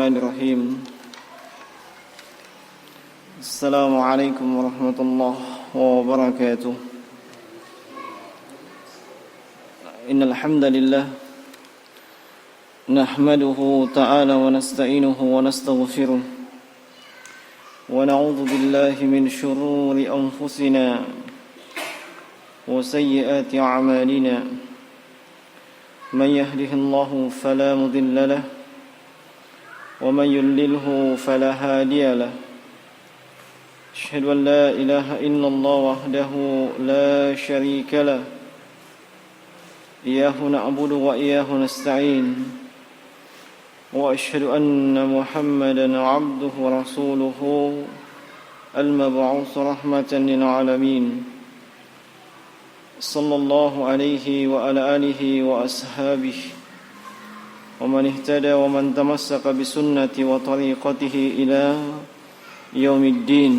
الرحمن الرحيم. السلام عليكم ورحمة الله وبركاته. إن الحمد لله نحمده تعالى ونستعينه ونستغفره ونعوذ بالله من شرور أنفسنا وسيئات أعمالنا. من يهده الله فلا مضل له ومن يضلله فلا هادي له. أشهد أن لا إله إلا الله وحده لا شريك له إياه نعبد وإياه نستعين. وأشهد أن محمدا عبده ورسوله المبعوث رحمة للعالمين. صلى الله عليه وعلى آله وأصحابه ومن اهتدى ومن تمسك بسنة وطريقته إلى يوم الدين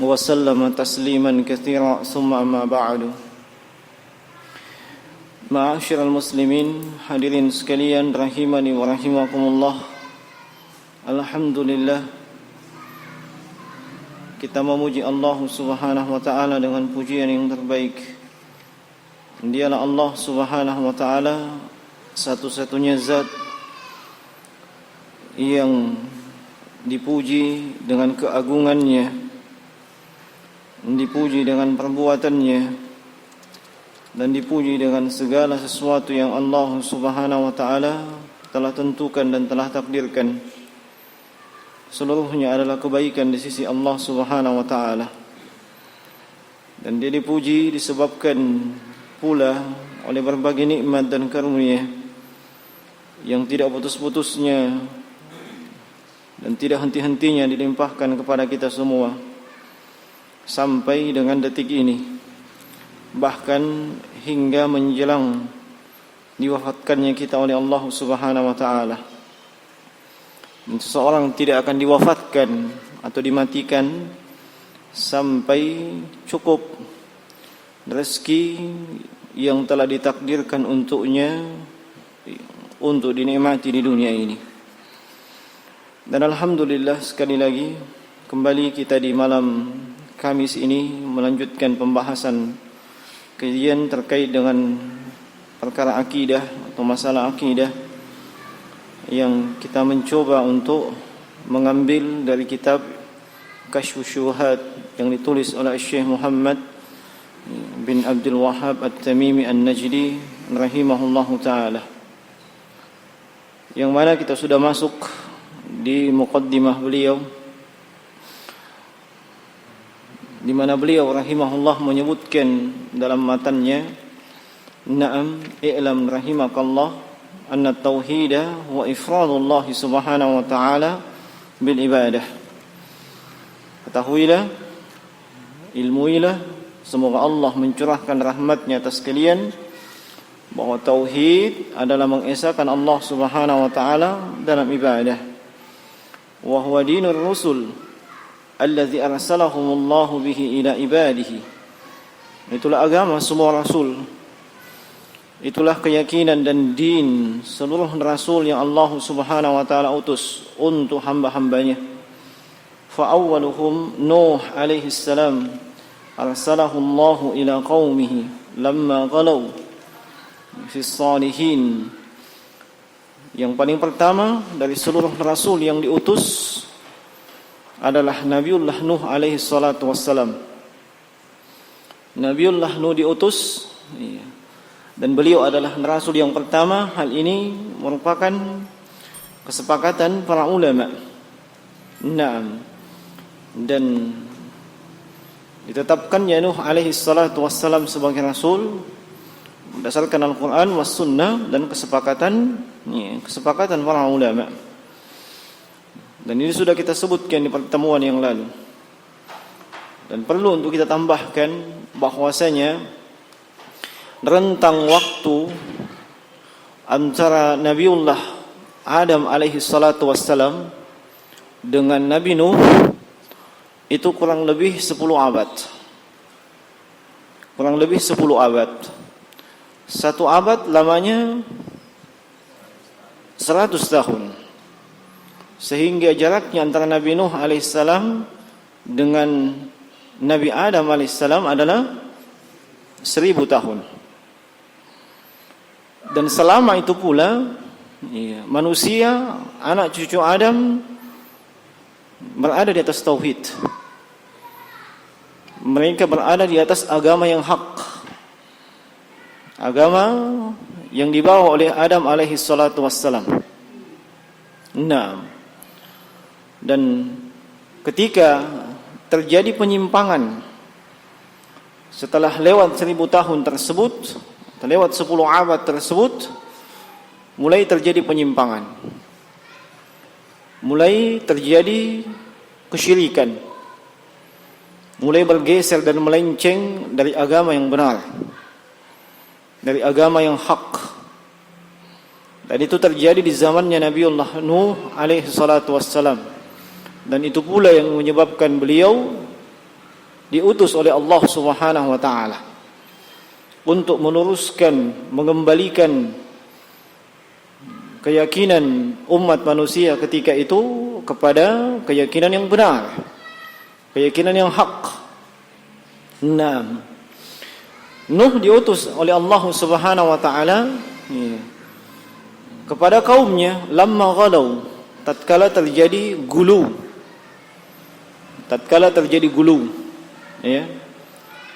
وسلم تسليما كثيرا. ثم أما بعد. Ma'asyiral muslimin, hadirin sekalian rahimani wa rahimakumullah. Alhamdulillah, kita memuji Allah Subhanahu wa taala dengan pujian yang terbaik. Dialah Allah Subhanahu wa taala satu-satunya zat yang dipuji dengan keagungannya, dipuji dengan perbuatannya, dan dipuji dengan segala sesuatu yang Allah Subhanahu wa taala telah tentukan dan telah takdirkan. Seluruhnya adalah kebaikan di sisi Allah Subhanahu wa taala. Dan dia dipuji disebabkan pula oleh berbagai nikmat dan karunia yang tidak putus-putusnya dan tidak henti-hentinya dilimpahkan kepada kita semua sampai dengan detik ini, bahkan hingga menjelang diwafatkannya kita oleh Allah Subhanahu wa taala. Dan seseorang tidak akan diwafatkan atau dimatikan sampai cukup rezeki yang telah ditakdirkan untuknya untuk dinikmati di dunia ini. Dan alhamdulillah, sekali lagi kembali kita di malam Kamis ini melanjutkan pembahasan kajian terkait dengan perkara akidah atau masalah akidah yang kita mencoba untuk mengambil dari kitab Kasyfus Syubhat yang ditulis oleh Syekh Muhammad bin Abdul Wahhab At-Tamimi An-Najdi rahimahullahu taala, yang mana kita sudah masuk di muqaddimah beliau, di mana beliau rahimahullah menyebutkan dalam matannya, na'am i'lam rahimakallah anna tauhida wa ifradullah subhanahu wa ta'ala bil ibadah. Ketahuilah, ilmuilah, semoga Allah mencurahkan rahmatnya atas kalian, bahwa tauhid adalah mengesahkan Allah Subhanahu wa taala dalam ibadah. Wa huwa dinur rusul allazi arsalahumullahu bihi ila ibadihi. Itulah agama semua rasul. Itulah keyakinan dan din seluruh rasul yang Allah Subhanahu wa taala utus untuk hamba-hambanya. Fa awwaluhum Nuh alaihi salam, arsalahu Allah ila qaumihi lamma ghalau fi salihin. Yang paling pertama dari seluruh rasul yang diutus adalah Nabiullah Nuh alaihi salatu wassalam. Nabiullah Nuh diutus, dan beliau adalah rasul yang pertama. Hal ini merupakan kesepakatan para ulama. Naam. Dan ditetapkannya Nuh alaihi salatu wassalam sebagai rasul berdasarkan Al-Quran was sunnah dan kesepakatan para ulama. Dan ini sudah kita sebutkan di pertemuan yang lalu. Dan perlu untuk kita tambahkan bahwasanya rentang waktu antara Nabiullah Adam alaihi salatu wassalam dengan Nabi Nuh itu kurang lebih 10 abad. Kurang lebih 10 abad. Satu abad lamanya 100 tahun. sehingga jaraknya antara Nabi Nuh alaihissalam dengan Nabi Adam alaihissalam adalah 1000 tahun. Dan selama itu pula manusia, anak cucu Adam berada di atas tauhid. Mereka berada di atas agama yang hak, agama yang dibawa oleh Adam alaihi salatu wassalam. Nah, dan ketika terjadi penyimpangan setelah lewat 1000 tahun tersebut, lewat 10 abad tersebut, mulai terjadi penyimpangan, mulai terjadi kesyirikan, mulai bergeser dan melenceng dari agama yang benar, dari agama yang hak. Dan itu terjadi di zamannya Nabiullah Nuh alaihi salatu wassalam. Dan itu pula yang menyebabkan beliau diutus oleh Allah Subhanahu wa taala untuk meluruskan, mengembalikan keyakinan umat manusia ketika itu kepada keyakinan yang benar, keyakinan yang hak. Nah, Nuh diutus oleh Allah Subhanahu wa taala kepada kaumnya lamma ghalau, tatkala terjadi gulu. Tatkala terjadi gulu, ya.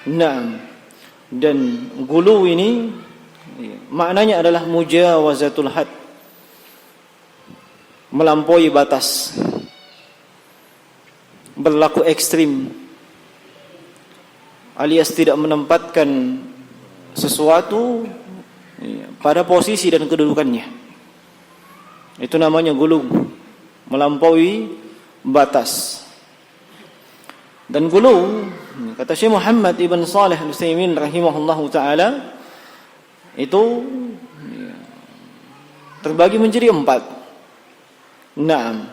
Nah, dan gulu ini maknanya adalah mujawazatul had, melampaui batas, berlaku ekstrim, alias tidak menempatkan sesuatu pada posisi dan kedudukannya. Itu namanya gulu, melampaui batas. Dan gulu, kata Syekh Muhammad ibn Salih Al-Utsaimin rahimahullahu taala, itu terbagi menjadi 4. Nah,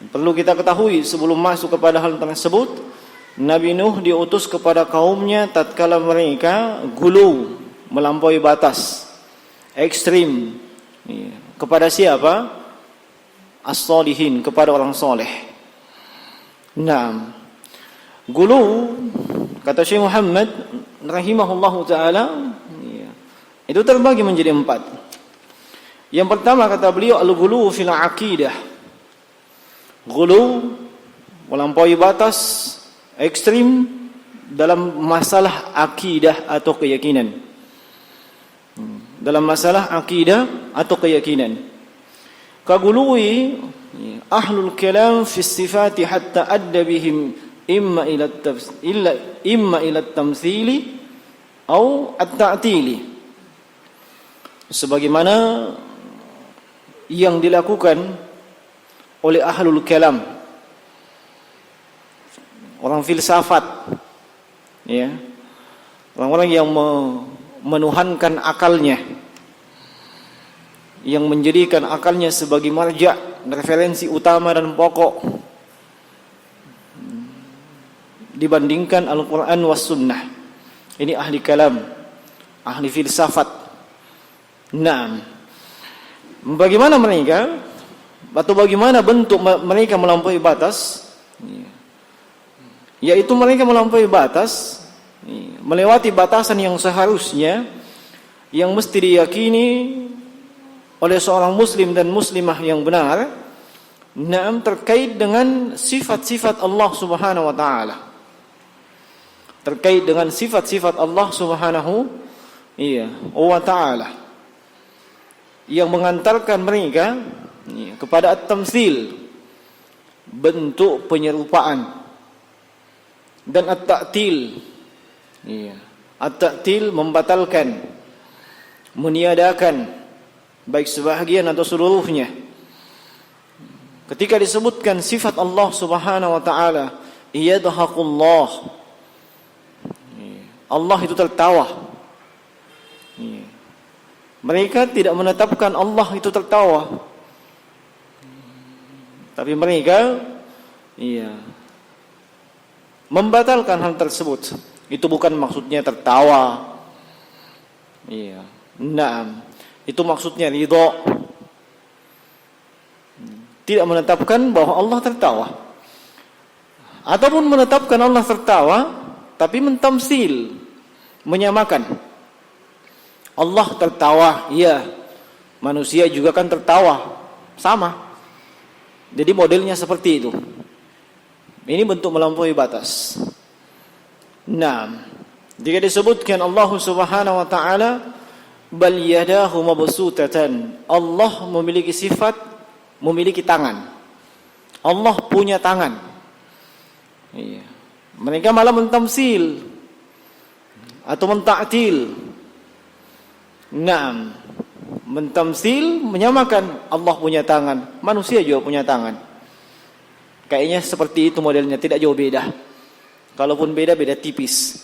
perlu kita ketahui sebelum masuk kepada hal tersebut, Nabi Nuh diutus kepada kaumnya tatkala mereka gulu, melampaui batas, ekstrim. Kepada siapa? As-salihin, kepada orang soleh. Nah, gulu, kata Syekh Muhammad rahimahullahu taala, itu terbagi menjadi 4. Yang pertama kata beliau al-ghulu fil aqidah. Ghulu, melampaui batas, ekstrim dalam masalah akidah atau keyakinan. Dalam masalah akidah atau keyakinan. Kagului ahlul kalam fi sifati hatta adda bihim imma ila at-tamtsili atau at-ta'tili. Sebagaimana yang dilakukan oleh ahlul kalam, orang filsafat, ya, orang-orang yang menuhankan akalnya, yang menjadikan akalnya sebagai marja, referensi utama dan pokok dibandingkan Al-Quran was sunnah. Ini ahli kalam, ahli filsafat. Nah, bagaimana mereka, atau bagaimana bentuk mereka melampaui batas? Yaitu mereka melampaui batas, melewati batasan yang seharusnya, yang mesti diyakini oleh seorang muslim dan muslimah yang benar, terkait dengan sifat-sifat Allah Subhanahu wa taala. Terkait dengan sifat-sifat Allah Subhanahu wa taala, yang mengantarkan mereka kepada at-tamtsil, bentuk penyerupaan, dan at-ta'til. At-ta'til membatalkan, meniadakan, baik sebahagian atau seluruhnya. Ketika disebutkan sifat Allah Subhanahu wa taala, yadhaqullah, Allah itu tertawa. Mereka tidak menetapkan Allah itu tertawa, tapi mereka membatalkan hal tersebut. Itu bukan maksudnya tertawa. Naam, itu maksudnya ridha. tidak menetapkan bahwa Allah tertawa. Ataupun menetapkan Allah tertawa tapi mentamsil, menyamakan. Allah tertawa, iya. Manusia juga kan tertawa, sama. Jadi modelnya seperti itu. Ini bentuk melampaui batas. Nah, jika disebutkan Allah Subhanahu wa taala bal yadahu mabsutatan, Allah memiliki sifat memiliki tangan. Allah punya tangan. Iya. Mereka malah mentamsil atau mentaktil. Naam, mentamsil, menyamakan Allah punya tangan, manusia juga punya tangan. Kayaknya seperti itu modelnya, tidak jauh beda. Kalaupun beda tipis.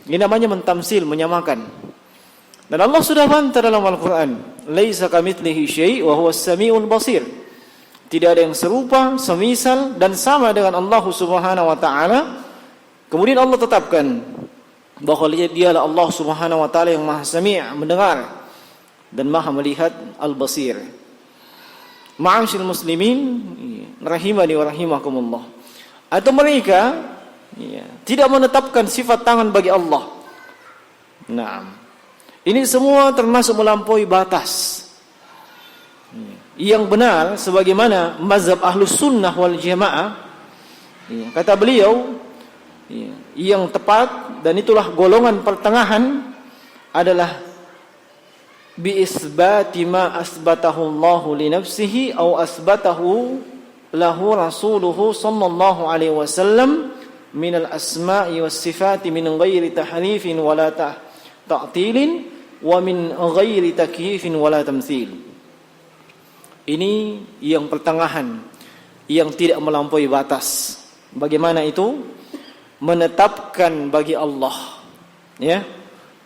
Ini namanya mentamsil, menyamakan. Dan Allah sudah bantah dalam Al-Quran, laisa kamitslihi syai' wa huwas samiul basir. Tidak ada yang serupa, semisal dan sama dengan Allah Subhanahu wa taala. Kemudian Allah tetapkan bahwa dialah Allah Subhanahu wa taala yang Maha Sami', mendengar dan Maha melihat, Al-Basir. Ma'asyiral muslimin rahimani wa rahimakumullah. Atau mereka tidak menetapkan sifat tangan bagi Allah. Nah, ini semua termasuk melampaui batas. Yang benar sebagaimana mazhab Ahlus Sunnah wal Jamaah, kata beliau, yang tepat dan itulah golongan pertengahan adalah bi isbati ma asbatahu Allah li nafsihi aw asbatahu lahu rasuluhu sallallahu alaihi wasallam min al asma'i was sifati min ghairi tahrifin wala ta'tilin wa min ghairi takyifin wala tamtsil. Ini yang pertengahan, yang tidak melampaui batas. Bagaimana itu? Menetapkan bagi Allah,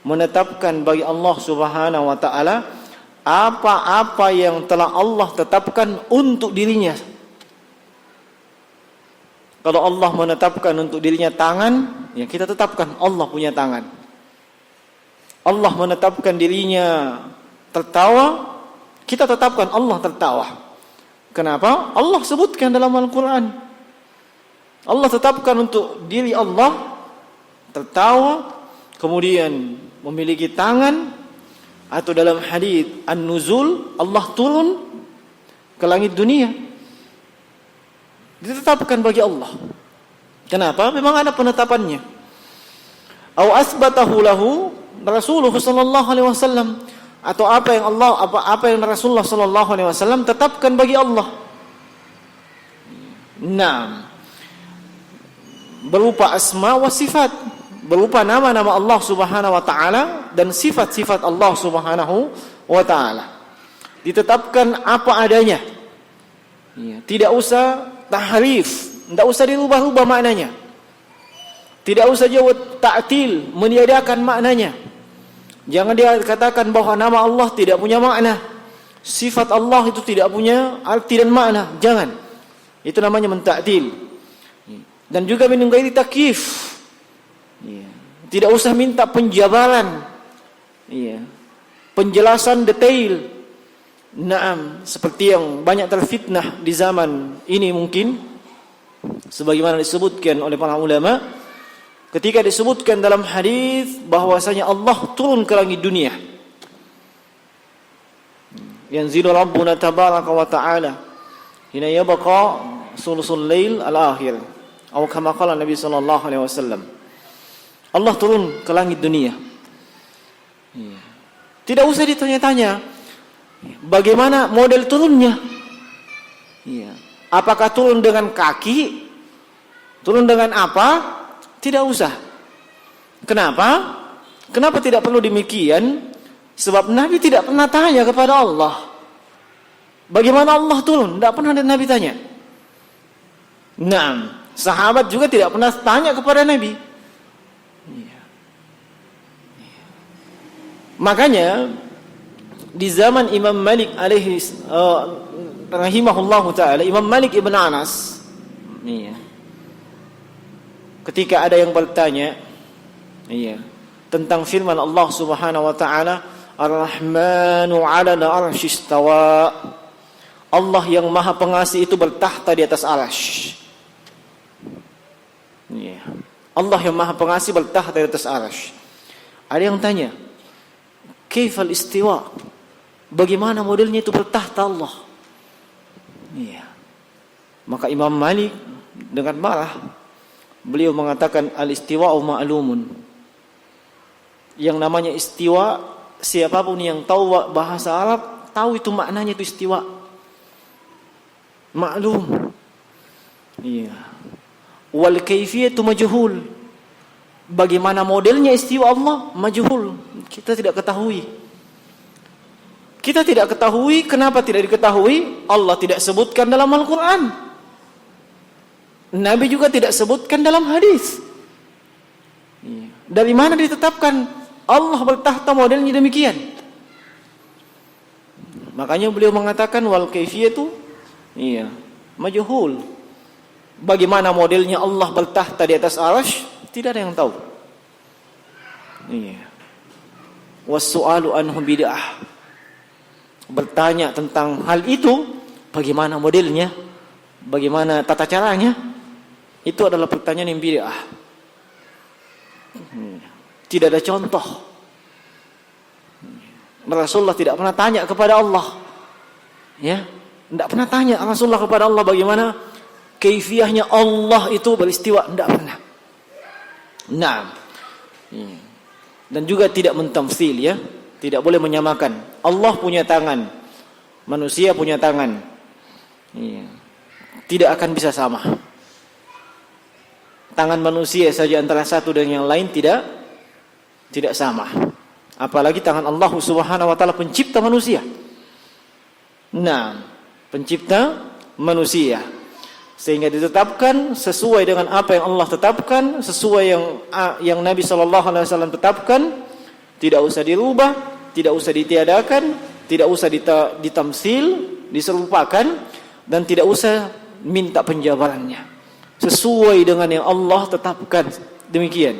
menetapkan bagi Allah Subhanahu wa taala apa-apa yang telah Allah tetapkan untuk dirinya. Kalau Allah menetapkan untuk dirinya tangan, ya kita tetapkan Allah punya tangan. Allah menetapkan dirinya tertawa, kita tetapkan Allah tertawa. Kenapa? Allah sebutkan dalam Al-Quran. Allah tetapkan untuk diri Allah tertawa, kemudian memiliki tangan, atau dalam hadis An-Nuzul, Allah turun ke langit dunia. Ditetapkan bagi Allah. Kenapa? Memang ada penetapannya. Aw asbatahu lahu Rasulullah sallallahu alaihi wasallam, atau apa yang Allah apa yang Rasulullah sallallahu alaihi wasallam tetapkan bagi Allah. Nah, berupa asma wa sifat, berupa nama-nama Allah Subhanahu wa taala dan sifat-sifat Allah Subhanahu wa taala. Ditetapkan apa adanya. Tidak usah tahrif, tidak usah dirubah-rubah maknanya. Tidak usah jawab ta'til, meniadakan maknanya. Jangan dia katakan bahwa nama Allah tidak punya makna, sifat Allah itu tidak punya arti dan makna. Jangan. Itu namanya mentaktil. Dan juga min ghairi takyif. Tidak usah minta penjabaran. Penjelasan detail. Naam, seperti yang banyak terfitnah di zaman ini mungkin, sebagaimana disebutkan oleh para ulama. Ketika disebutkan dalam hadis bahwasanya Allah turun ke langit dunia. Yanzilu Rabbuna tabaraka wa ta'ala hina yabqa sulusul lail al-akhir. Atau kama qala Nabi sallallahu alaihi wasallam. Allah turun ke langit dunia. Tidak usah ditanya-tanya bagaimana model turunnya. Apakah turun dengan kaki? Turun dengan apa? Tidak usah. Kenapa? Kenapa tidak perlu demikian? Sebab Nabi tidak pernah tanya kepada Allah, bagaimana Allah turun? Tidak pernah Nabi tanya. Nah, sahabat juga tidak pernah tanya kepada Nabi. Makanya di zaman Imam Malik rahimahullahu taala, Imam Malik ibn Anas, ketika ada yang bertanya tentang firman Allah Subhanahu wa taala, Ar-Rahmanu 'alal 'arsy istawa. Allah yang Maha Pengasih itu bertahta di atas arsy. Ya. Allah yang Maha Pengasih bertahta di atas arsy. Ada yang tanya, kaifal istiwa? Bagaimana modelnya itu bertahta Allah? Ya. Maka Imam Malik dengan marah beliau mengatakan al-istiwa'u ma'lumun. Yang namanya istiwa, siapapun yang tahu bahasa Arab tahu itu maknanya itu istiwa. Maklum. Iya. Wal kaifiyatu majhul. Bagaimana modelnya istiwa Allah? Majhul. Kita tidak ketahui. Kita tidak ketahui, kenapa tidak diketahui? Allah tidak sebutkan dalam Al-Qur'an. Nabi juga tidak sebutkan dalam hadis. Iya. Dari mana ditetapkan Allah bertahta modelnya demikian? Makanya beliau mengatakan wal kaifiyatu iya, majhul. Bagaimana modelnya Allah bertahta di atas arsy? Tidak ada yang tahu. Iya. Was-su'alu anhu bid'ah. Bertanya tentang hal itu, bagaimana modelnya? Bagaimana tata caranya? Itu adalah pertanyaan yang bid'ah. Tidak ada contoh. Rasulullah tidak pernah tanya kepada Allah. Ya. Tidak pernah tanya Rasulullah kepada Allah bagaimana kaifiyahnya Allah itu beristiwa. Tidak pernah. Nah, dan juga tidak mentamtsil ya, tidak boleh menyamakan. Allah punya tangan, manusia punya tangan. Tidak akan bisa sama. Tangan manusia saja antara satu dan yang lain tidak sama. Apalagi tangan Allah Subhanahu wa taala pencipta manusia. Nah, pencipta manusia, sehingga ditetapkan sesuai dengan apa yang Allah tetapkan, sesuai yang Nabi sallallahu alaihi wasallam tetapkan, tidak usah dirubah, tidak usah ditiadakan, tidak usah ditamsil, diserupakan, dan tidak usah minta penjabarannya. Sesuai dengan yang Allah tetapkan, demikian.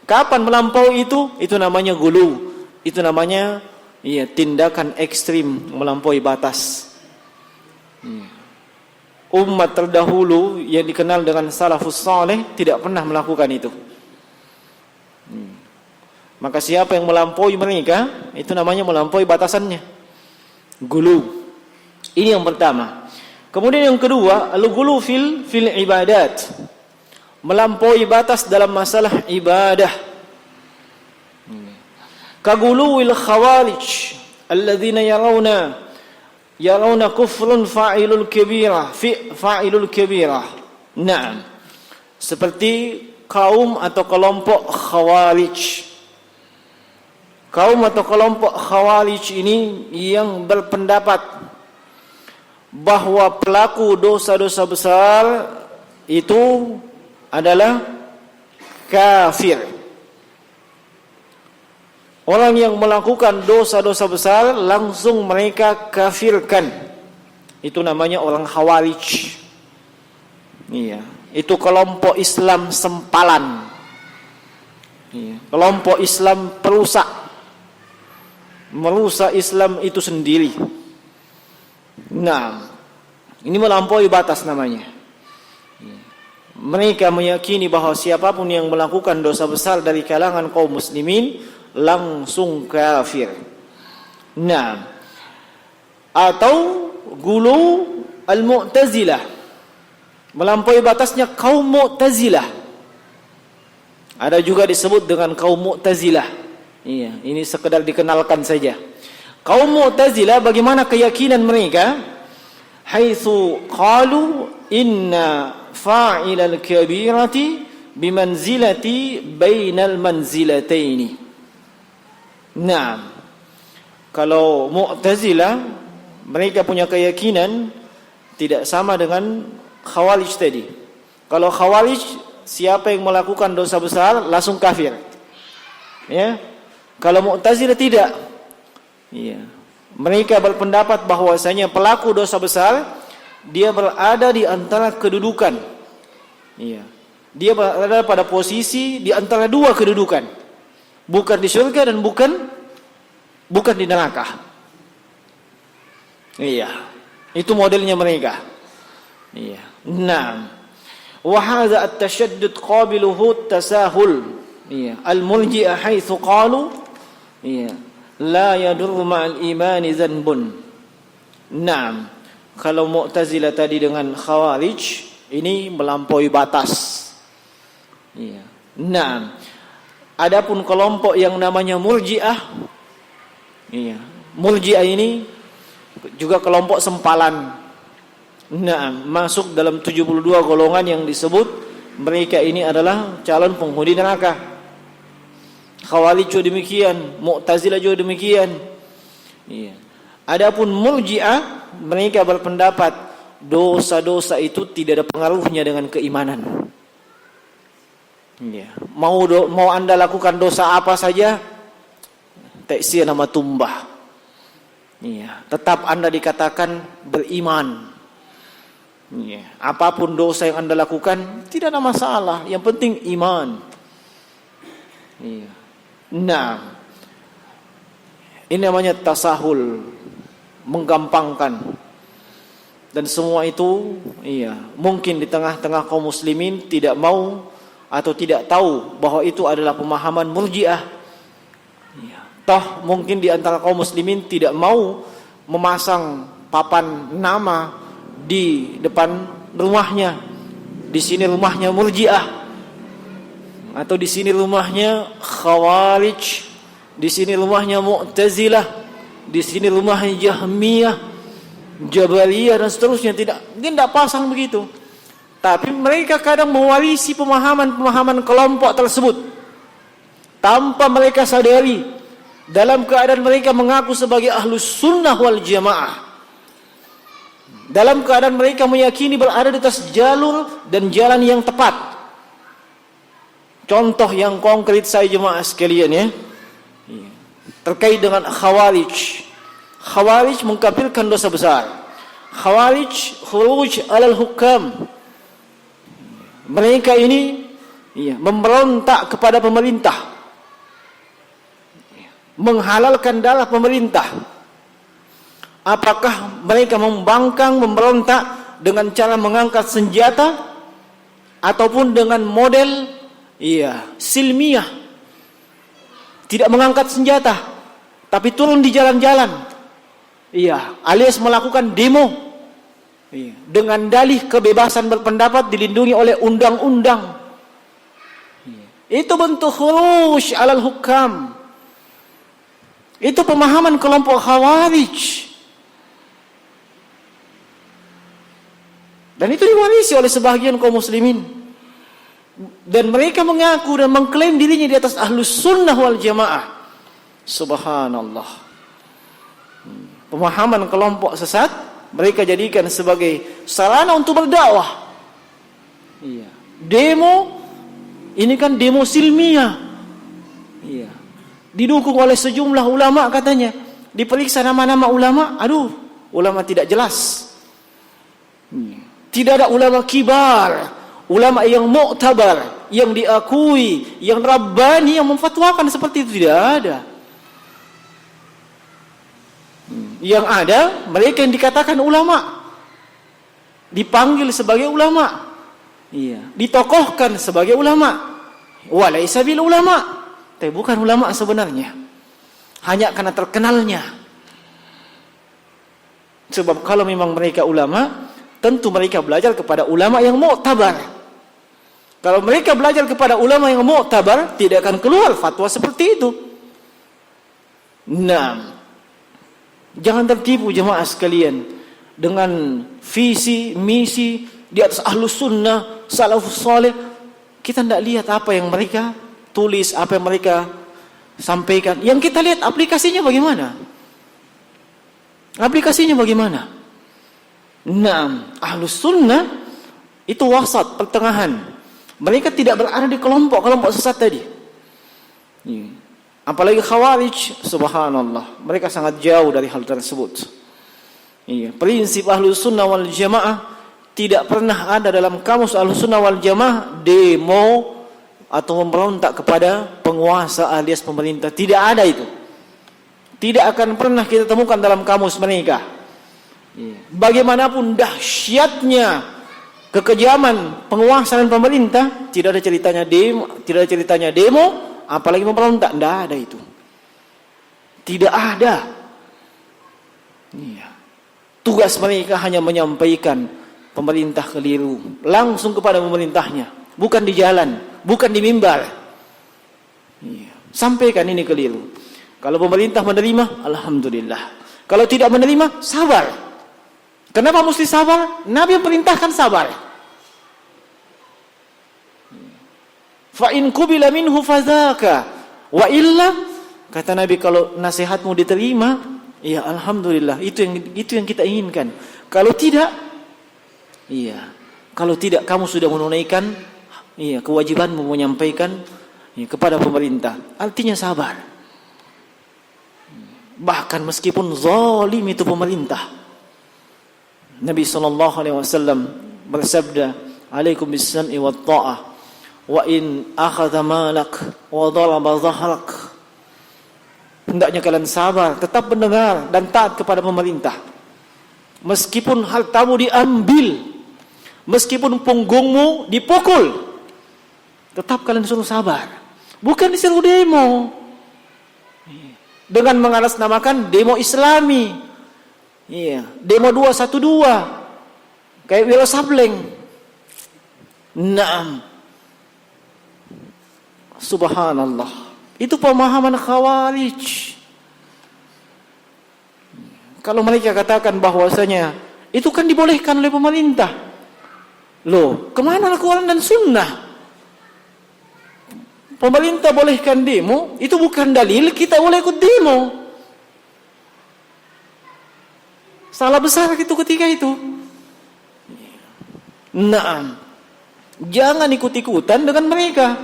Kapan melampaui itu? Itu namanya gulu. Itu namanya tindakan ekstrim, melampaui batas. Umat terdahulu yang dikenal dengan salafus saleh tidak pernah melakukan itu. Maka siapa yang melampaui mereka, itu namanya melampaui batasannya. Gulu. Ini yang pertama. Kemudian yang kedua, al-gulu fil ibadat. Melampaui batas dalam masalah ibadah. Kaguluwil khawarij alladzina yarawna kufrun fa'ilul kabirah. Naam. Seperti kaum atau kelompok khawarij. Kaum atau kelompok khawarij ini yang berpendapat bahwa pelaku dosa-dosa besar itu adalah kafir. Orang yang melakukan dosa-dosa besar langsung mereka kafirkan. Itu namanya orang khawarij. Iya, itu kelompok Islam sempalan. Iya, kelompok Islam perusak. Merusak Islam itu sendiri. Nah, ini melampaui batas namanya. Mereka meyakini bahwa siapapun yang melakukan dosa besar dari kalangan kaum muslimin langsung kafir. Nah, atau gulu al-Mu'tazilah, melampaui batasnya kaum Mu'tazilah. Ada juga disebut dengan kaum Mu'tazilah. Iya, ini sekedar dikenalkan saja. Kaum Mu'tazilah bagaimana keyakinan mereka? Haitsu qalu inna fa'ilal kabirati bimanzilati bainal manzilataini. Nah, kalau Mu'tazilah mereka punya keyakinan tidak sama dengan Khawarij tadi. Kalau Khawarij, siapa yang melakukan dosa besar langsung kafir. Ya. Kalau Mu'tazilah tidak. Iya. Mereka berpendapat bahwasanya pelaku dosa besar dia berada di antara kedudukan. Iya. Dia berada pada posisi di antara dua kedudukan. Bukan di surga dan bukan di neraka. Iya. Itu modelnya mereka. Iya. Naam. Wa hadza at-tashaddud qabiluhu at-tasahul. Iya. Al-murji'ah haitsu qalu iya, la yadurru ma'al imani dzanbun. Naam. Kalau Mu'tazilah tadi dengan Khawarij, ini melampaui batas. Iya. Naam. Adapun kelompok yang namanya Murji'ah, iya, Murji'ah ini juga kelompok sempalan. Naam, masuk dalam 72 golongan yang disebut mereka ini adalah calon penghuni neraka. Khawarij juga demikian, Mu'tazilah juga demikian. Iya. Adapun Murji'ah, mereka berpendapat dosa-dosa itu tidak ada pengaruhnya dengan keimanan. Ya. Mau Anda lakukan dosa apa saja, taksir nama tumbah. Ya. Tetap Anda dikatakan beriman. Ya. Apapun dosa yang Anda lakukan tidak ada masalah. Yang penting iman. Ya. Nah, ini namanya tasahul, menggampangkan. Dan semua itu, iya, mungkin di tengah-tengah kaum muslimin tidak mau atau tidak tahu bahwa itu adalah pemahaman Murji'ah. Ya. Toh mungkin di antara kaum muslimin tidak mau memasang papan nama di depan rumahnya. Di sini rumahnya Murji'ah, atau di sini rumahnya Khawarij, di sini rumahnya Mu'tazilah, di sini rumahnya Jahmiyah, Jabariyah dan seterusnya. Tidak pasang begitu. Tapi mereka kadang mewarisi pemahaman-pemahaman kelompok tersebut tanpa mereka sadari, dalam keadaan mereka mengaku sebagai ahlus sunnah wal jamaah, dalam keadaan mereka meyakini berada di atas jalur dan jalan yang tepat. Contoh yang konkret saya jemaah sekalian ya, terkait dengan Khawarij. Khawarij mengkafirkan dosa besar. Khawarij khuruj alal hukam. Mereka ini memberontak kepada pemerintah, menghalalkan darah pemerintah. Apakah mereka membangkang memberontak dengan cara mengangkat senjata ataupun dengan model silmiah, tidak mengangkat senjata tapi turun di jalan-jalan, alias melakukan demo dengan dalih kebebasan berpendapat dilindungi oleh undang-undang. Itu bentuk khuruj alal hukam. Itu pemahaman kelompok Khawarij. Dan itu diwarisi oleh sebagian kaum muslimin. Dan mereka mengaku dan mengklaim dirinya di atas ahlus sunnah wal jamaah. Subhanallah. Pemahaman kelompok sesat mereka jadikan sebagai sarana untuk berdakwah. Demo ini kan demo silmiah. Didukung oleh sejumlah ulama katanya. Diperiksa nama-nama ulama, ulama tidak jelas. Tidak ada ulama kibar, ulama yang mu'tabar, yang diakui, yang rabbani, yang memfatwakan seperti itu, tidak ada. Yang ada mereka yang dikatakan ulama, dipanggil sebagai ulama, ditokohkan sebagai ulama, walaysa bil ulama, tapi bukan ulama sebenarnya, hanya karena terkenalnya. Sebab kalau memang mereka ulama, tentu mereka belajar kepada ulama yang mu'tabar. Kalau mereka belajar kepada ulama yang mu'tabar, tidak akan keluar fatwa seperti itu. Nah, jangan tertipu jemaah sekalian dengan visi misi di atas ahlus sunnah salafus saleh. Kita tidak lihat apa yang mereka tulis, apa yang mereka sampaikan. Yang kita lihat aplikasinya bagaimana. Aplikasinya bagaimana. Nah, ahlus sunnah itu wasat, pertengahan. Mereka tidak berada di kelompok sesat tadi. Apalagi Khawarij, subhanallah, mereka sangat jauh dari hal tersebut. Prinsip ahlus sunnah wal jamaah tidak pernah ada dalam kamus ahlus sunnah wal jamaah demo atau memberontak kepada penguasa alias pemerintah. Tidak ada itu. Tidak akan pernah kita temukan dalam kamus mereka. Bagaimanapun dahsyatnya kekejaman penguasa dan pemerintah, tidak ada ceritanya demo, apalagi memberontak, tidak ada itu. Tidak ada. Tugas mereka hanya menyampaikan pemerintah keliru, langsung kepada pemerintahnya, bukan di jalan, bukan di mimbar. Sampaikan ini keliru. Kalau pemerintah menerima, alhamdulillah. Kalau tidak menerima, sabar. Kenapa mesti sabar? Nabi perintahkan sabar. Fa in qubila minhu fadzaka wa illa, kata Nabi, kalau nasihatmu diterima, ya alhamdulillah, itu yang kita inginkan. Kalau tidak, kalau tidak kamu sudah menunaikan kewajibanmu menyampaikan kepada pemerintah. Artinya sabar. Bahkan meskipun zalim itu pemerintah. Nabi SAW bersabda, "Alaikum bis-sam'i wat-tha'ah wa in akhadha malak wa daraba dhahrak." Hendaknya kalian sabar, tetap mendengar dan taat kepada pemerintah. Meskipun hartamu diambil, meskipun punggungmu dipukul, tetap kalian suruh sabar. Bukan disuruh demo dengan mengatasnamakan demo Islami. Demo 212 kayak Wiro Sableng. Naam. Subhanallah. Itu pemahaman Khawarij. Kalau mereka katakan bahwasanya itu kan dibolehkan oleh pemerintah. Loh, kemana Al-Quran dan Sunnah? Pemerintah bolehkan demo, itu bukan dalil kita boleh ikut demo. Salah besar itu ketika itu. Naam. Jangan ikut-ikutan dengan mereka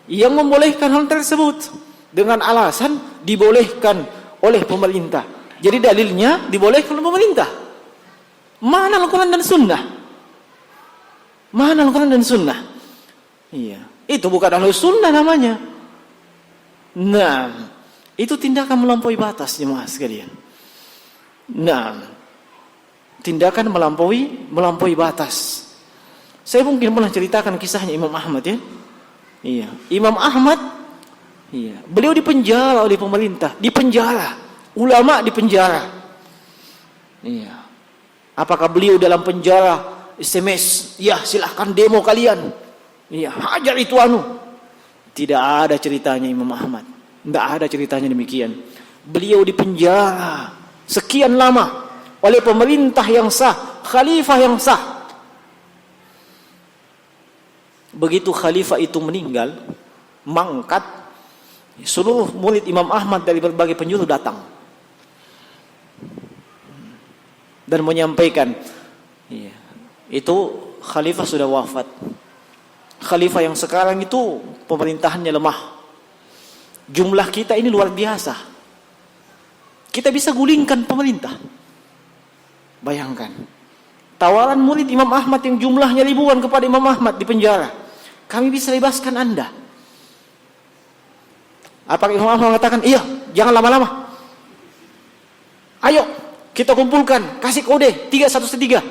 yang membolehkan hal tersebut dengan alasan dibolehkan oleh pemerintah. Jadi dalilnya dibolehkan oleh pemerintah. Mana Al-Quran dan Sunnah? Mana Al-Quran dan Sunnah? Itu bukan Ahlus Sunnah namanya. Nah, itu tindakan melampaui batas, jemaah sekalian. Nah, tindakan melampaui batas. Saya mungkin pernah ceritakan kisahnya Imam Ahmad ya. Imam Ahmad, beliau dipenjara oleh pemerintah, dipenjara, ulama dipenjara. Apakah beliau dalam penjara SMS? Ya, silahkan demo kalian. Hajar itu anu. Tidak ada ceritanya Imam Ahmad. Tidak ada ceritanya demikian. Beliau dipenjara sekian lama oleh pemerintah yang sah, khalifah yang sah. Begitu khalifah itu meninggal, mangkat, seluruh murid Imam Ahmad dari berbagai penjuru datang dan menyampaikan, itu khalifah sudah wafat. Khalifah yang sekarang itu pemerintahannya lemah. Jumlah kita ini luar biasa. Kita bisa gulingkan pemerintah. Bayangkan. Tawaran murid Imam Ahmad yang jumlahnya ribuan kepada Imam Ahmad di penjara. Kami bisa bebaskan Anda. Apakah Imam Ahmad mengatakan, iya, jangan lama-lama. Ayo, kita kumpulkan, kasih kode 313.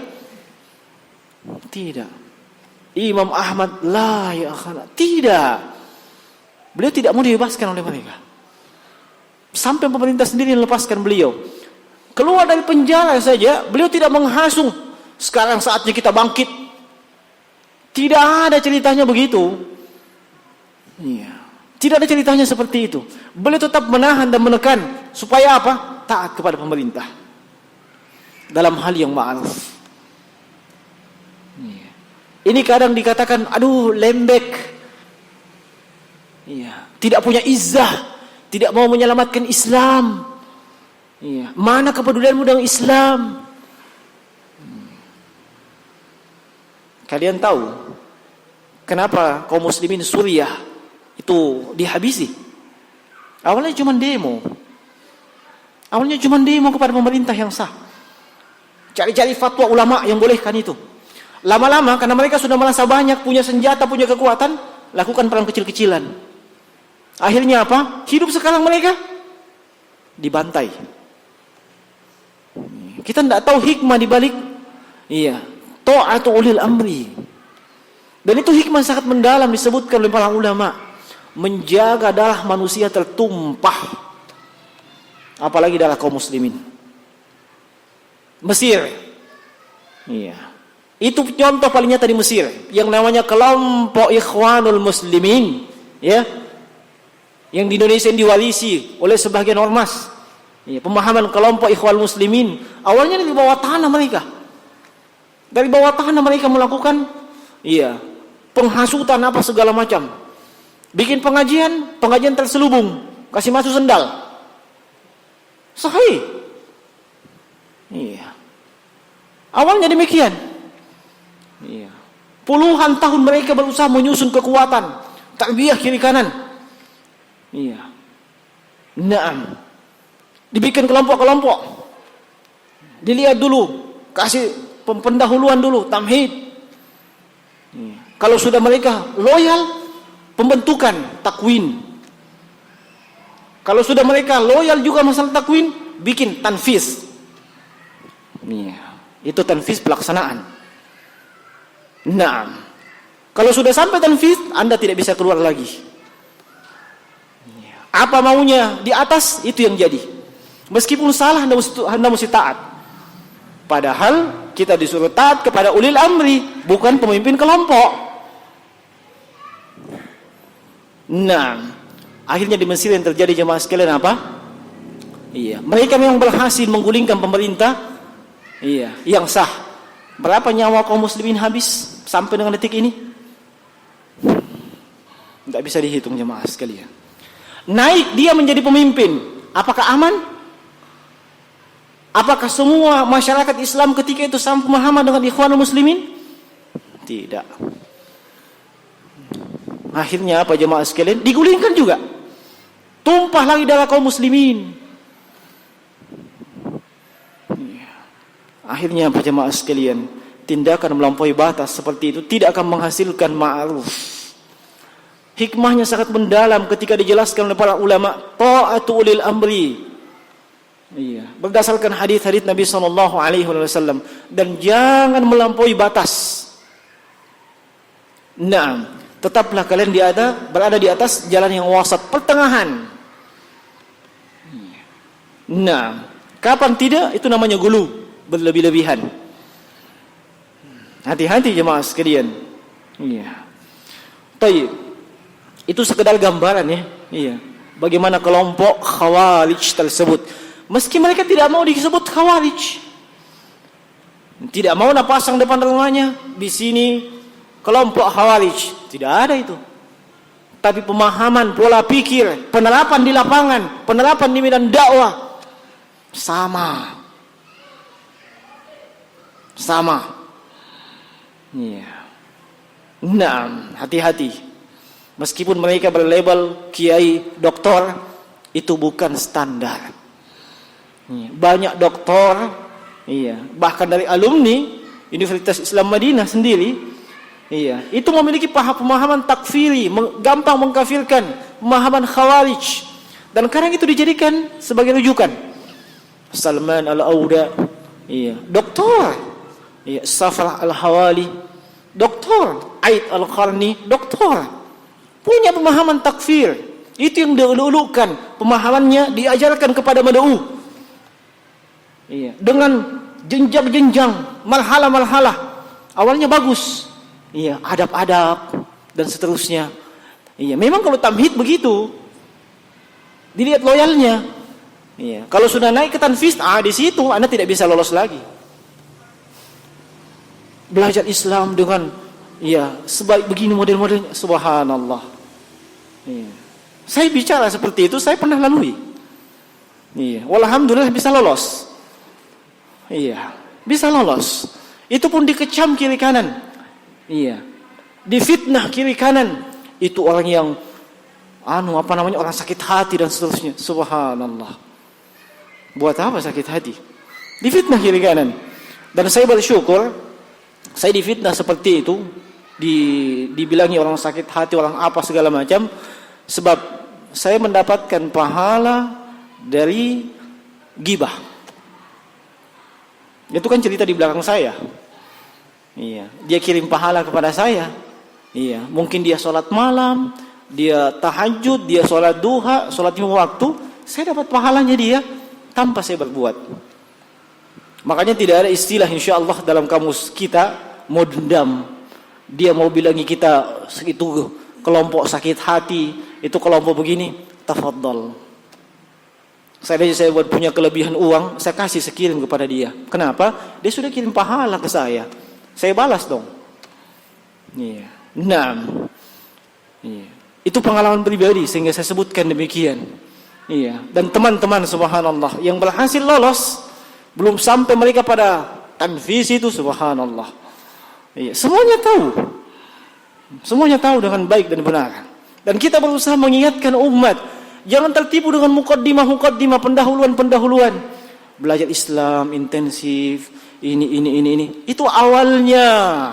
Tidak. Imam Ahmad tidak. Beliau tidak mau dibebaskan oleh mereka. Sampai pemerintah sendiri melepaskan beliau. Keluar dari penjara saja, beliau tidak menghasung, sekarang saatnya kita bangkit. Tidak ada ceritanya begitu. Tidak ada ceritanya seperti itu. Beliau tetap menahan dan menekan supaya apa? Taat kepada pemerintah dalam hal yang ma'ruf. Ini kadang dikatakan, aduh lembek, tidak punya izzah, tidak mau menyelamatkan Islam. Mana kepedulianmu dengan Islam? Kalian tahu kenapa kaum muslimin Suriah itu dihabisi? Awalnya cuma demo. Awalnya cuma demo kepada pemerintah yang sah. Cari-cari fatwa ulama yang bolehkan itu. Lama-lama karena mereka sudah merasa banyak, punya senjata, punya kekuatan, lakukan perang kecil-kecilan. Akhirnya apa? Hidup sekarang mereka dibantai. Kita tidak tahu hikmah di balik ta'atu ulil amri. Dan itu hikmah sangat mendalam disebutkan oleh para ulama. Menjaga darah manusia tertumpah. Apalagi darah kaum muslimin. Mesir. Itu contoh paling nyata di Mesir. Yang namanya kelompok Ikhwanul Muslimin. Yang di Indonesia yang diwarisi oleh sebagian ormas. Pemahaman kelompok Ikhwanul Muslimin. Awalnya dari bawah tanah mereka. Dari bawah tanah mereka melakukan penghasutan apa segala macam. Bikin pengajian terselubung, kasih masuk sendal. Sahih. Awalnya demikian. Puluhan tahun mereka berusaha menyusun kekuatan, tarbiyah kiri kanan. Naam. Dibikin kelompok-kelompok. Dilihat dulu, kasih pendahuluan dulu, tamhid. Kalau sudah mereka loyal, pembentukan takwin. Kalau sudah mereka loyal juga masalah takwin, bikin tanfiz. Itu tanfiz pelaksanaan. Nah, kalau sudah sampai tanfiz, Anda tidak bisa keluar lagi. Apa maunya di atas, itu yang jadi. Meskipun salah, Anda mesti taat. Padahal kita disuruh taat kepada ulil amri, bukan pemimpin kelompok. Nah, akhirnya di Mesir yang terjadi jemaah sekalian apa? Mereka memang berhasil menggulingkan pemerintah yang sah. Berapa nyawa kaum muslimin habis sampai dengan detik ini? Tidak bisa dihitung jemaah sekalian. Naik dia menjadi pemimpin, apakah aman? Apakah semua masyarakat Islam ketika itu sama pemahaman dengan Ikhwanul Muslimin? Tidak. Akhirnya apa jemaah sekalian? Digulingkan juga. Tumpah lagi darah kaum muslimin. Akhirnya apa jemaah sekalian? Tindakan melampaui batas seperti itu tidak akan menghasilkan ma'ruf. Hikmahnya sangat mendalam ketika dijelaskan oleh para ulama. Ta'atu ulil amri. Berdasarkan hadis-hadis Nabi SAW. Dan jangan melampaui batas. Naam. Tetaplah kalian berada di atas jalan yang wasat, pertengahan. Nah, kapan tidak, itu namanya gulu, berlebih-lebihan. Hati-hati jemaah sekalian. Taib. Itu sekedar gambaran bagaimana kelompok Khawarij tersebut. Meski mereka tidak mau disebut Khawarij. Tidak mau pasang depan rumahnya di sini kelompok Khawarij. Tidak ada itu. Tapi pemahaman, pola pikir, penerapan di lapangan, penerapan di medan dakwah sama. Nah, hati-hati. Meskipun mereka berlabel kiai, doktor, itu bukan standar. Banyak doktor, bahkan dari alumni Universitas Islam Madinah sendiri, itu memiliki pemahaman takfiri, gampang mengkafirkan, pemahaman Khawarij. Dan sekarang itu dijadikan sebagai rujukan. Salman Al-Auda, doktor. Safar Al-Hawali, doktor. Aid Al-Qarni, doktor. Punya pemahaman takfir. Itu yang diululukan. Pemahamannya diajarkan kepada mad'u. Dengan jenjang-jenjang, marhalah-marhalah. Awalnya bagus. Adab-adab dan seterusnya. Memang kalau tamhid begitu. Dilihat loyalnya. Kalau sudah naik ke tanfiz, di situ Anda tidak bisa lolos lagi. Belajar Islam dengan sebaik begini model-modelnya, subhanallah. Saya bicara seperti itu, saya pernah lalui. Walhamdulillah bisa lolos. Bisa lolos. Itu pun dikecam kiri kanan. Difitnah kiri kanan. Itu orang yang orang sakit hati dan seterusnya. Subhanallah. Buat apa sakit hati? Difitnah kiri kanan. Dan saya bersyukur saya difitnah seperti itu, dibilangi orang sakit hati, orang apa segala macam, sebab saya mendapatkan pahala dari ghibah. Itu kan cerita di belakang saya. Iya, dia kirim pahala kepada saya. Iya, mungkin dia sholat malam, dia tahajud, dia sholat duha, sholat 5 waktu, saya dapat pahalanya dia tanpa saya berbuat. Makanya tidak ada istilah insyaallah dalam kamus kita mau dendam. Dia mau bilangi kita itu kelompok sakit hati, itu kelompok begini, tafadhal. Saya buat punya kelebihan uang, saya kasih sekian kepada dia. Kenapa? Dia sudah kirim pahala ke saya. Saya balas dong. Iya. Nah. Iya. Itu pengalaman pribadi sehingga saya sebutkan demikian. Iya. Dan teman-teman subhanallah yang berhasil lolos belum sampai mereka pada tanfis itu subhanallah. Iya, semuanya tahu. Semuanya tahu dengan baik dan benar. Dan kita berusaha mengingatkan umat, jangan tertipu dengan mukaddimah, pendahuluan. Belajar Islam intensif, ini. Itu awalnya.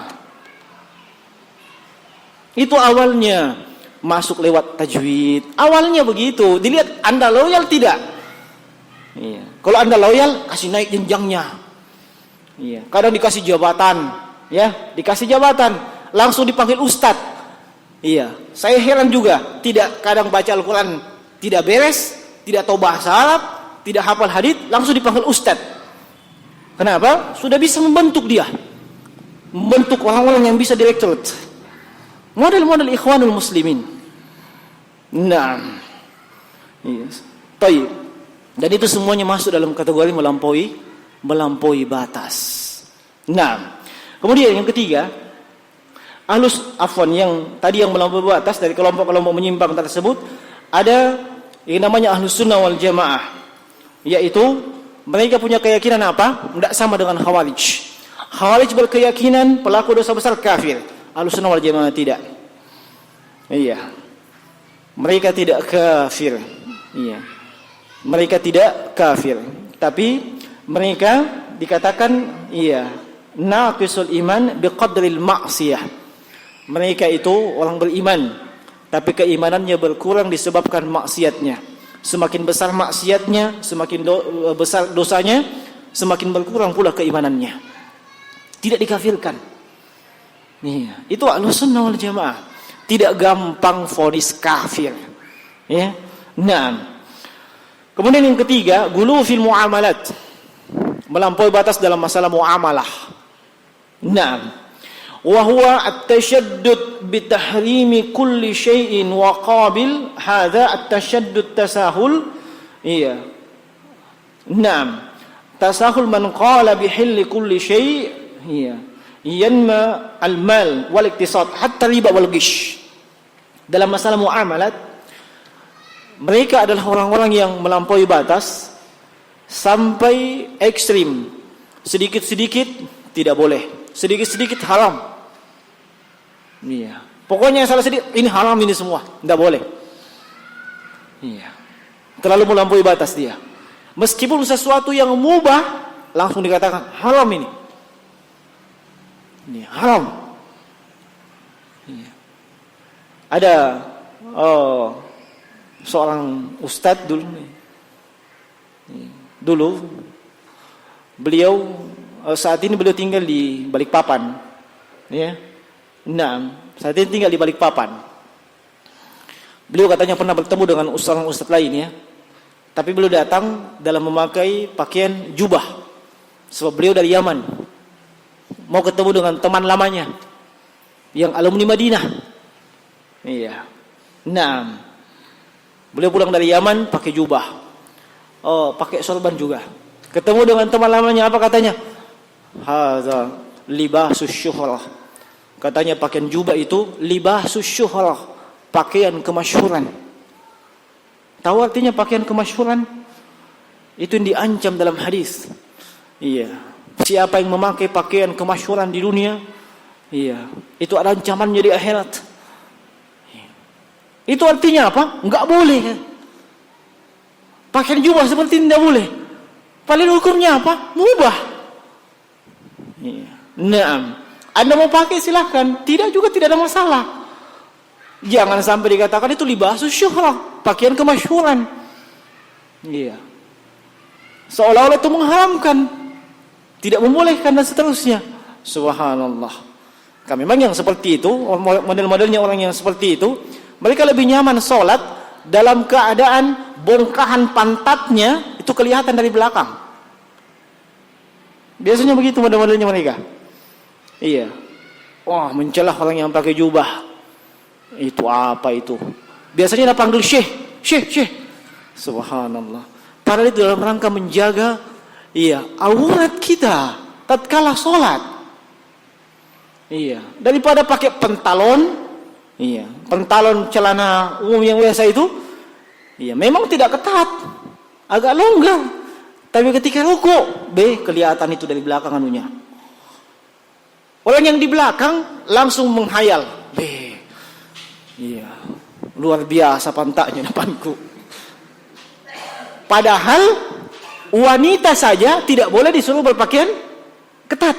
Masuk lewat tajwid. Awalnya begitu. Dilihat Anda loyal tidak? Iya. Kalau Anda loyal, kasih naik jenjangnya. Iya. Kadang dikasih jabatan, ya, langsung dipanggil ustad. Iya. Saya heran juga, kadang baca Al-Qur'an tidak beres, tidak tahu bahasa Arab, tidak hafal hadits, langsung dipanggil ustad. Kenapa? Sudah bisa membentuk dia. Membentuk orang-orang yang bisa direkrut. Model-model ikhwanul muslimin. Nah. Yes. Baik. Dan itu semuanya masuk dalam kategori melampaui batas. Nah, kemudian yang ketiga, yang tadi yang melampaui batas dari kelompok-kelompok menyimpang tersebut, ada yang namanya ahlus sunnah wal jamaah, yaitu mereka punya keyakinan apa? Tidak sama dengan khawarij. Khawarij berkeyakinan pelaku dosa besar kafir. Ahlus sunnah wal jamaah tidak. Iya. Mereka tidak kafir. Iya. Mereka tidak kafir, tapi mereka dikatakan naqisul iman biqadril ma'siyah. Mereka itu orang beriman, tapi keimanannya berkurang disebabkan maksiatnya. Semakin besar maksiatnya, semakin besar dosanya, semakin berkurang pula keimanannya. Tidak dikafirkan. Itu Ahlussunnah wal Jamaah. Tidak gampang vonis kafir. Ya. Nah, kemudian yang ketiga, ghulu fil muamalat. Melampaui batas dalam masalah muamalah. Naam. Wa huwa at-tashaddud bi tahrimi kulli syai'in wa qabil hadza at-tashaddud tasahul. Iya. Naam. Tasahul man qala bi hilli kulli syai'. Iya. Yanma al-mal wal iktisad hatta riba wal ghish. Dalam masalah muamalat, mereka adalah orang-orang yang melampaui batas sampai ekstrim. Sedikit-sedikit tidak boleh, sedikit-sedikit haram. Iya. Pokoknya salah sedikit ini haram ini semua, tidak boleh. Iya. Terlalu melampaui batas dia. Meskipun sesuatu yang mubah langsung dikatakan haram ini. Ini haram. Iya. Ada seorang ustadz dulu beliau saat ini beliau tinggal di Balikpapan, ya. Nah, saat ini tinggal di Balikpapan. Beliau katanya pernah bertemu dengan ustadz lain, ya. Tapi beliau datang dalam memakai pakaian jubah, sebab beliau dari Yaman. Mau ketemu dengan teman lamanya yang alumni Madinah. Iya. Nah, beliau pulang dari Yaman pakai jubah. Pakai sorban juga. Ketemu dengan teman lamanya, apa katanya? Hadza libasus syuhrah. Katanya pakaian jubah itu libasus syuhrah, pakaian kemasyhuran. Tahu artinya pakaian kemasyhuran? Itu yang diancam dalam hadis. Iya. Siapa yang memakai pakaian kemasyhuran di dunia, iya, itu ada ancamannya di akhirat. Itu artinya apa? Enggak boleh. Pakaian jubah seperti ini tidak boleh. Paling hukumnya apa? Mubah. Naam. Anda mau pakai silahkan, tidak juga tidak ada masalah. Jangan sampai dikatakan itu libasus syuhrah, pakaian kemasyhuran. Iya. Seolah-olah itu mengharamkan. tidak membolehkan dan seterusnya. Subhanallah. Kami memang yang seperti itu, model-modelnya orang yang seperti itu, mereka lebih nyaman sholat dalam keadaan bongkahan pantatnya itu kelihatan dari belakang. Biasanya begitu model-modelnya mereka. Iya. Wah, mencelah orang yang pakai jubah. Itu apa itu? Biasanya dia panggil syekh. Subhanallah. Padahal itu dalam rangka menjaga aurat kita tatkala sholat. Iya, daripada pakai pentalon, pentalon celana umum yang biasa itu, memang tidak ketat, agak longgar. Tapi ketika rukuk, kelihatan itu dari belakang anunya. Orang yang di belakang langsung menghayal, luar biasa pantatnya depanku. Padahal wanita saja tidak boleh disuruh berpakaian ketat.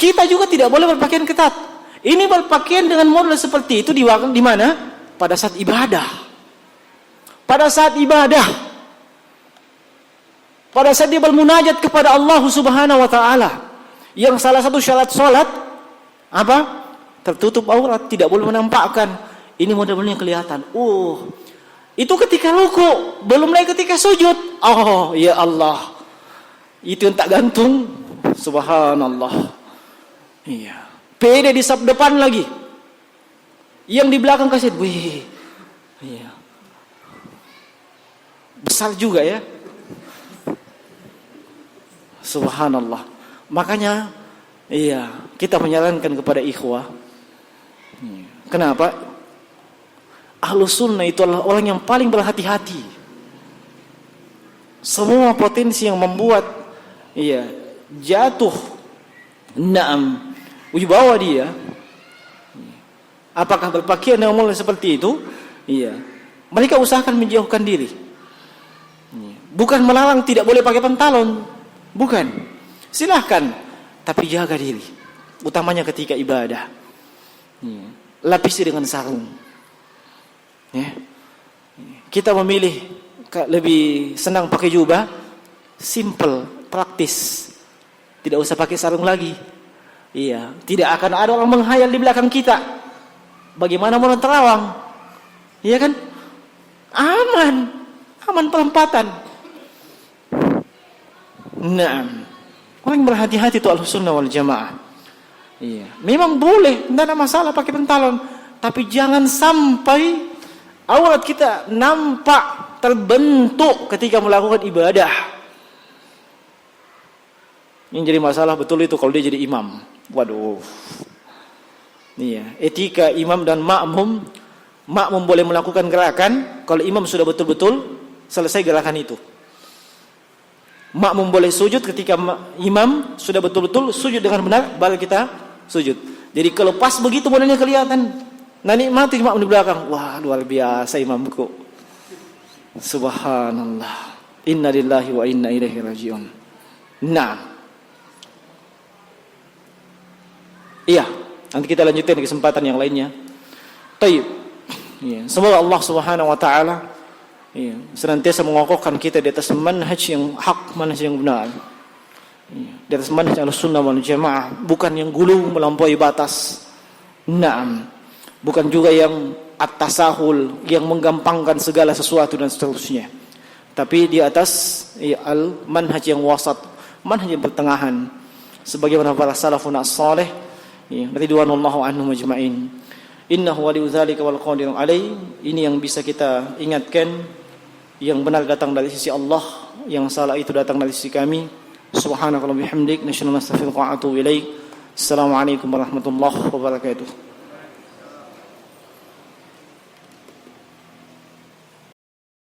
Kita juga tidak boleh berpakaian ketat. Ini berpakaian dengan model seperti itu di mana? Pada saat ibadah. Pada saat dia bermunajat kepada Allah Subhanahu wa taala. Yang salah satu syarat salat apa? Tertutup aurat, tidak boleh menampakkan. Ini model-modelnya kelihatan. Itu ketika ruku, belum lagi ketika sujud. Oh, ya Allah. Itu yang tak gantung. Subhanallah. Iya. Pede di saf depan lagi. Yang di belakang kasih, besar juga ya. Subhanallah. Makanya kita menyarankan kepada ikhwah. Kenapa? Ahlus sunnah itu adalah orang yang paling berhati-hati. Semua potensi yang membuat jatuh wibawa dia, apakah berpakaian yang mulai seperti itu, mereka usahakan menjauhkan diri. Bukan melarang tidak boleh pakai pantalon, bukan. Silahkan, tapi jaga diri, utamanya ketika ibadah. Lapisi dengan sarung. Kita memilih lebih senang pakai jubah, simple, praktis, tidak usah pakai sarung lagi. Tidak akan ada orang menghayal di belakang kita. Bagaimana mau terawang? Iya kan? Aman perempatan. Orang yang berhati-hati itu Ahlussunnah wal Jamaah. Memang boleh, tidak ada masalah pakai pantalon, tapi jangan sampai aurat kita nampak terbentuk ketika melakukan ibadah. Yang jadi masalah betul itu kalau dia jadi imam. Waduh. Etika imam dan makmum. Makmum boleh melakukan gerakan kalau imam sudah betul-betul selesai gerakan itu. Makmum boleh sujud ketika imam sudah betul-betul sujud dengan benar, baru kita sujud. Jadi kalau pas begitu modelnya kelihatan, nikmati makmum di belakang. Wah, luar biasa imamku. Subhanallah. Inna lillahi wa inna ilaihi rajiun. Nanti kita lanjutkan di kesempatan yang lainnya. Taib. Semoga Allah Subhanahu wa taala senantiasa mengokohkan kita di atas manhaj yang hak, manhaj yang benar. Di atas manhaj Ahlussunnah wal Jamaah, bukan yang gulu melampaui batas. Bukan juga yang at-tasahul, yang menggampangkan segala sesuatu dan seterusnya. Tapi di atas al-manhaj yang wasat, manhaj yang pertengahan. Sebagaimana para salafun as-salih ridwanullahu anhum ajma'in. Innahu waliyyu dzalika wal qadiru alaihi. Ini yang bisa kita ingatkan. Yang benar datang dari sisi Allah, yang salah itu datang dari sisi kami. Subhanakallahumma bihamdik, nasyhadu an la ilaha illa anta, astaghfiruka wa atubu ilaik. Assalamualaikum warahmatullahi wabarakatuh.